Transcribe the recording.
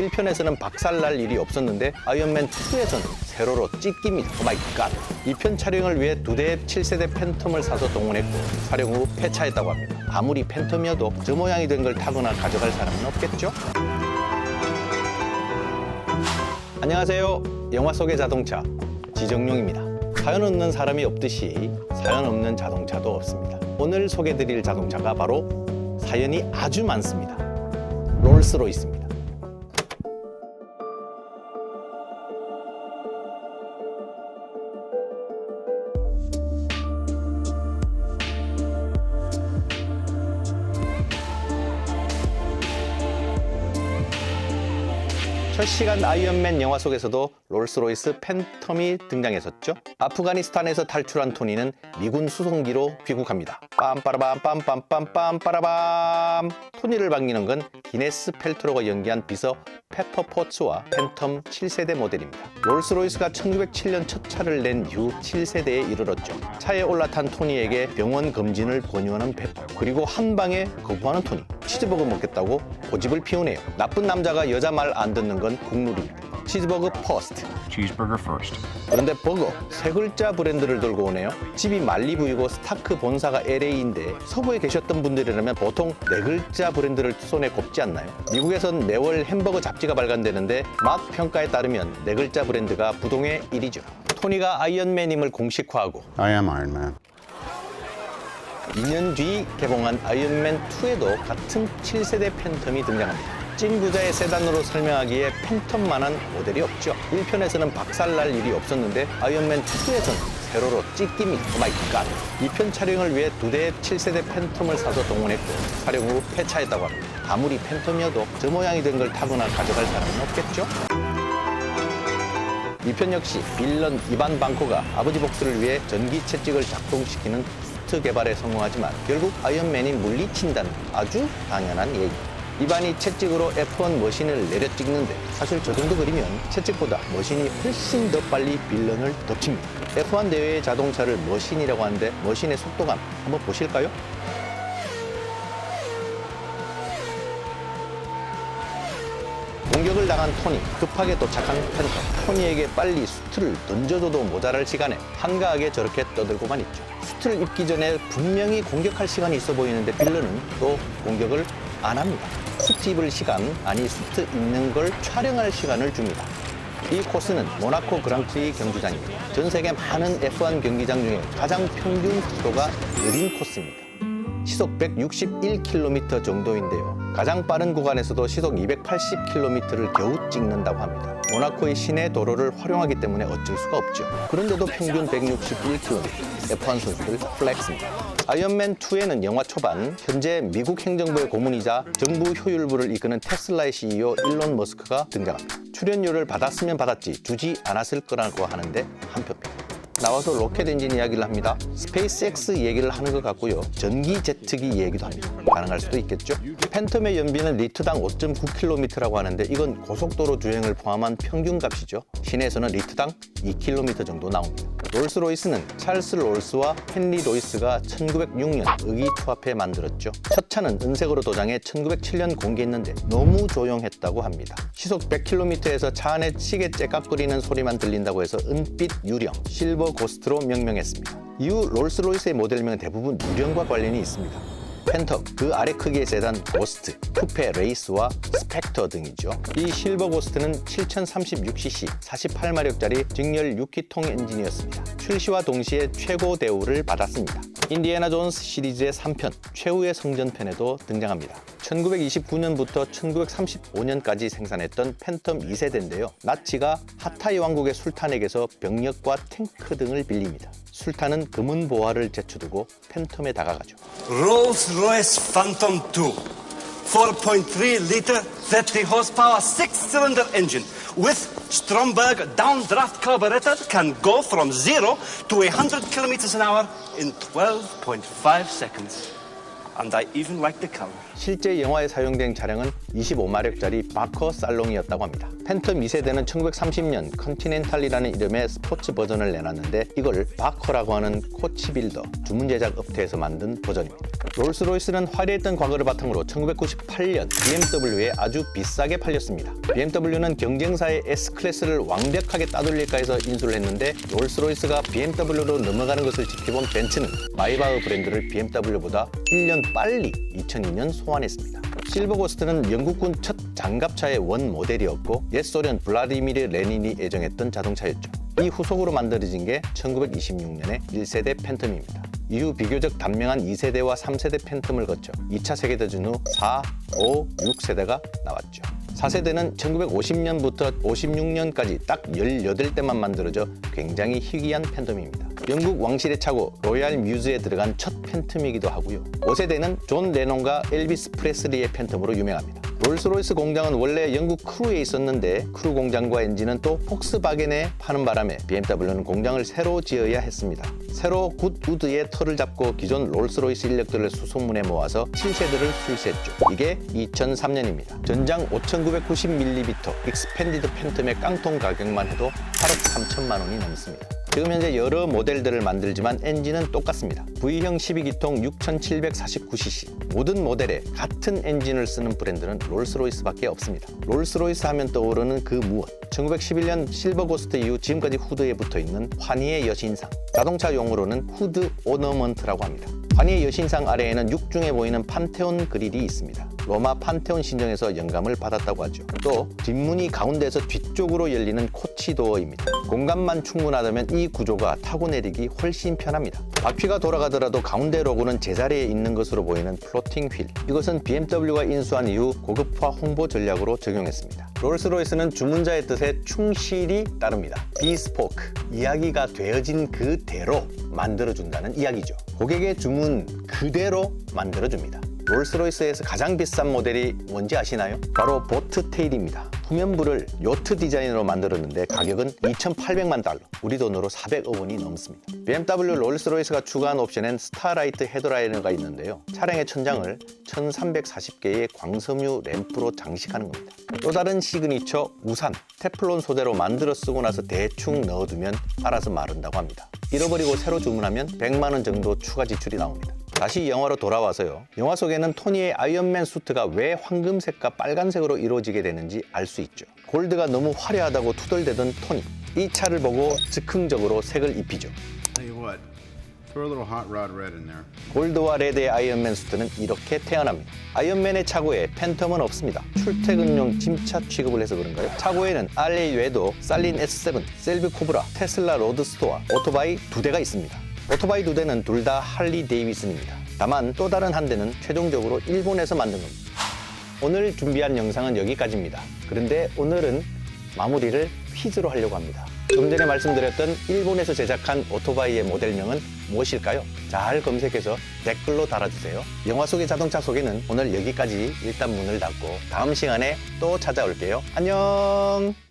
1편에서는 박살날 일이 없었는데 아이언맨 2에서는 세로로 찢깁니다. 오마이갓. 2편 촬영을 위해 2대의 7세대 팬텀을 사서 동원했고 촬영 후 폐차했다고 합니다. 아무리 팬텀이어도 저 모양이 된 걸 타거나 가져갈 사람은 없겠죠? 안녕하세요. 영화 속의 자동차 지정용입니다. 사연 없는 사람이 없듯이 사연 없는 자동차도 없습니다. 오늘 소개드릴 자동차가 바로 사연이 아주 많습니다. 롤스로이스입니다. 첫 시간 아이언맨 영화 속에서도 롤스로이스 팬텀이 등장했었죠. 아프가니스탄에서 탈출한 토니는 미군 수송기로 귀국합니다. 빰빠라밤 토니를 반기는 건 기네스 펠트로가 연기한 비서 페퍼 포츠와 팬텀 7세대 모델입니다. 롤스로이스가 1907년 첫 차를 낸 이후 7세대에 이르렀죠. 차에 올라탄 토니에게 병원 검진을 권유하는 페퍼, 그리고 한 방에 거부하는 토니. 치즈버거 먹겠다고 고집을 피우네요. 나쁜 남자가 여자 말 안 듣는 건 국룰입니다. 치즈버거 퍼스트. Cheeseburger first. 그런데 버거 세 글자 브랜드를 들고 오네요. 집이 말리부이고 스타크 본사가 LA인데 서부에 계셨던 분들이라면 보통 네 글자 브랜드를 손에 꼽지 않나요? 미국에선 매월 햄버거 잡지가 발간되는데 맛 평가에 따르면 네 글자 브랜드가 부동의 1위죠. 토니가 아이언맨임을 공식화하고 I am Iron Man. 2년 뒤 개봉한 아이언맨 2에도 같은 7세대 팬텀이 등장합니다. 찐 구자의 세단으로 설명하기에 팬텀만한 모델이 없죠. 1편에서는 박살날 일이 없었는데 아이언맨 2에서는 세로로 찢깁니다. 오마이갓. 2편 촬영을 위해 2대의 7세대 팬텀을 사서 동원했고 촬영 후 폐차했다고 합니다. 아무리 팬텀이어도 저 모양이 된 걸 타거나 가져갈 사람은 없겠죠? 2편 역시 빌런 이반 방코가 아버지 복수를 위해 전기 채찍을 작동시키는 수트 개발에 성공하지만 결국 아이언맨이 물리친다는 아주 당연한 얘기. 이반이 채찍으로 F1 머신을 내려 찍는데 사실 저 정도 그리면 채찍보다 머신이 훨씬 더 빨리 빌런을 덮칩니다. F1 대회의 자동차를 머신이라고 하는데 머신의 속도감 한번 보실까요? 공격을 당한 토니, 급하게 도착한 팬텀. 토니에게 빨리 수트를 던져줘도 모자랄 시간에 한가하게 저렇게 떠들고만 있죠. 수트를 입기 전에 분명히 공격할 시간이 있어 보이는데 빌런은 또 공격을 안 합니다. 수트 입을 시간, 아니 수트 입는 걸 촬영할 시간을 줍니다. 이 코스는 모나코 그랑프리 경주장입니다. 전 세계 많은 F1 경기장 중에 가장 평균 속도가 느린 코스입니다. 시속 161km 정도인데요. 가장 빠른 구간에서도 시속 280km를 겨우 찍는다고 합니다. 모나코의 시내 도로를 활용하기 때문에 어쩔 수가 없죠. 그런데도 평균 161km, F1 선수들 플렉스입니다. 아이언맨 2에는 영화 초반 현재 미국 행정부의 고문이자 정부 효율부를 이끄는 테슬라의 CEO 일론 머스크가 등장합니다. 출연료를 받았으면 받았지 주지 않았을 거라고 하는데 한편입니다. 나와서 로켓 엔진 이야기를 합니다. 스페이스X 얘기를 하는 것 같고요. 전기 제트기 얘기도 합니다. 가능할 수도 있겠죠. 팬텀의 연비는 리터당 5.9km라고 하는데 이건 고속도로 주행을 포함한 평균 값이죠. 시내에서는 리터당 2km 정도 나옵니다. 롤스로이스는 찰스 롤스와 헨리 로이스가 1906년 의기투합해 만들었죠. 첫 차는 은색으로 도장해 1907년 공개했는데 너무 조용했다고 합니다. 시속 100km에서 차 안에 시계 째깍거리는 소리만 들린다고 해서 은빛 유령, 실버 고스트로 명명했습니다. 이후 롤스로이스의 모델명은 대부분 유령과 관련이 있습니다. 팬텀, 그 아래 크기의 세단 고스트, 쿠페 레이스와 스펙터 등이죠. 이 실버 고스트는 7036cc 48마력짜리 직렬 6기통 엔진이었습니다. 출시와 동시에 최고 대우를 받았습니다. 인디애나 존스 시리즈의 3편, 최후의 성전편에도 등장합니다. 1929년부터 1935년까지 생산했던 팬텀 2세대인데요. 나치가 하타이 왕국의 술탄에게서 병력과 탱크 등을 빌립니다. 술탄은 금은 보화를 제쳐두고 팬텀에 다가가죠. Rolls-Royce Phantom 2, 4.3 liter, 30 horsepower, 6-cylinder engine with Stromberg downdraft carburetor can go from 0 to 100 kilometers an hour in 12.5 seconds. And I even like the color. 실제 영화에 사용된 차량은 25마력짜리 바커 살롱이었다고 합니다. 팬텀 2세대는 1930년 컨티넨탈이라는 이름의 스포츠 버전을 내놨는데 이걸 바커라고 하는 코치빌더 주문 제작 업체에서 만든 버전입니다. 롤스로이스는 화려했던 과거를 바탕으로 1998년 BMW에 아주 비싸게 팔렸습니다. BMW는 경쟁사의 S클래스를 완벽하게 따돌릴까 해서 인수를 했는데 롤스로이스가 BMW로 넘어가는 것을 지켜본 벤츠는 마이바흐 브랜드를 BMW보다 1년 빨리 2002년 소환했습니다. 실버고스트는 영국군 첫 장갑차의 원 모델이었고 옛 소련 블라디미르 레닌이 애정했던 자동차였죠. 이 후속으로 만들어진 게 1926년의 1세대 팬텀입니다. 이후 비교적 단명한 2세대와 3세대 팬텀을 거쳐 2차 세계대전 후 4, 5, 6세대가 나왔죠. 4세대는 1950년부터 56년까지 딱 18대만 만들어져 굉장히 희귀한 팬텀입니다. 영국 왕실의 차고 로얄 뮤즈에 들어간 첫 팬텀이기도 하고요. 5세대는 존 레논과 엘비스 프레슬리의 팬텀으로 유명합니다. 롤스로이스 공장은 원래 영국 크루에 있었는데 크루 공장과 엔진은 또 폭스바겐에 파는 바람에 BMW는 공장을 새로 지어야 했습니다. 새로 굿우드의 털을 잡고 기존 롤스로이스 인력들을 수소문에 모아서 7세대를 출시했죠. 이게 2003년입니다. 전장 5990mm 익스펜디드 팬텀의 깡통 가격만 해도 8억 3천만 원이 넘습니다. 지금 현재 여러 모델들을 만들지만 엔진은 똑같습니다. V형 12기통 6749cc. 모든 모델에 같은 엔진을 쓰는 브랜드는 롤스로이스밖에 없습니다. 롤스로이스 하면 떠오르는 그 무엇. 1911년 실버고스트 이후 지금까지 후드에 붙어있는 환희의 여신상. 자동차 용어로는 후드 오너먼트라고 합니다. 환희의 여신상 아래에는 육중에 보이는 판테온 그릴이 있습니다. 로마 판테온 신전에서 영감을 받았다고 하죠. 또 뒷문이 가운데에서 뒤쪽으로 열리는 코치도어입니다. 공간만 충분하다면 이 구조가 타고 내리기 훨씬 편합니다. 바퀴가 돌아가더라도 가운데 로고는 제자리에 있는 것으로 보이는 플로팅 휠. 이것은 BMW가 인수한 이후 고급화 홍보 전략으로 적용했습니다. 롤스로이스는 주문자의 뜻에 충실히 따릅니다. 비스포크, 이야기가 되어진 그대로 만들어준다는 이야기죠. 고객의 주문 그대로 만들어줍니다. 롤스로이스에서 가장 비싼 모델이 뭔지 아시나요? 바로 보트테일입니다. 후면부를 요트 디자인으로 만들었는데 가격은 2,800만 달러, 우리 돈으로 400억 원이 넘습니다. BMW 롤스로이스가 추가한 옵션엔 스타라이트 헤드라이너가 있는데요. 차량의 천장을 1340개의 광섬유 램프로 장식하는 겁니다. 또 다른 시그니처 우산, 테플론 소재로 만들어 쓰고 나서 대충 넣어두면 알아서 마른다고 합니다. 잃어버리고 새로 주문하면 100만 원 정도 추가 지출이 나옵니다. 다시 영화로 돌아와서요. 영화 속에는 토니의 아이언맨 수트가 왜 황금색과 빨간색으로 이루어지게 되는지 알 수 있죠. 골드가 너무 화려하다고 투덜대던 토니. 이 차를 보고 즉흥적으로 색을 입히죠. Tell you what, throw a little hot rod red in there. 골드와 레드의 아이언맨 수트는 이렇게 태어납니다. 아이언맨의 차고에 팬텀은 없습니다. 출퇴근용 짐차 취급을 해서 그런가요? 차고에는 RA 외에도 살린 S7, 셀비 코브라, 테슬라 로드스터와 오토바이 2대가 있습니다. 오토바이 2대는 둘 다 할리 데이비슨입니다. 다만 또 다른 한 대는 최종적으로 일본에서 만든 겁니다. 오늘 준비한 영상은 여기까지입니다. 그런데 오늘은 마무리를 퀴즈로 하려고 합니다. 좀 전에 말씀드렸던 일본에서 제작한 오토바이의 모델명은 무엇일까요? 잘 검색해서 댓글로 달아주세요. 영화 속의 자동차 소개는 오늘 여기까지 일단 문을 닫고 다음 시간에 또 찾아올게요. 안녕!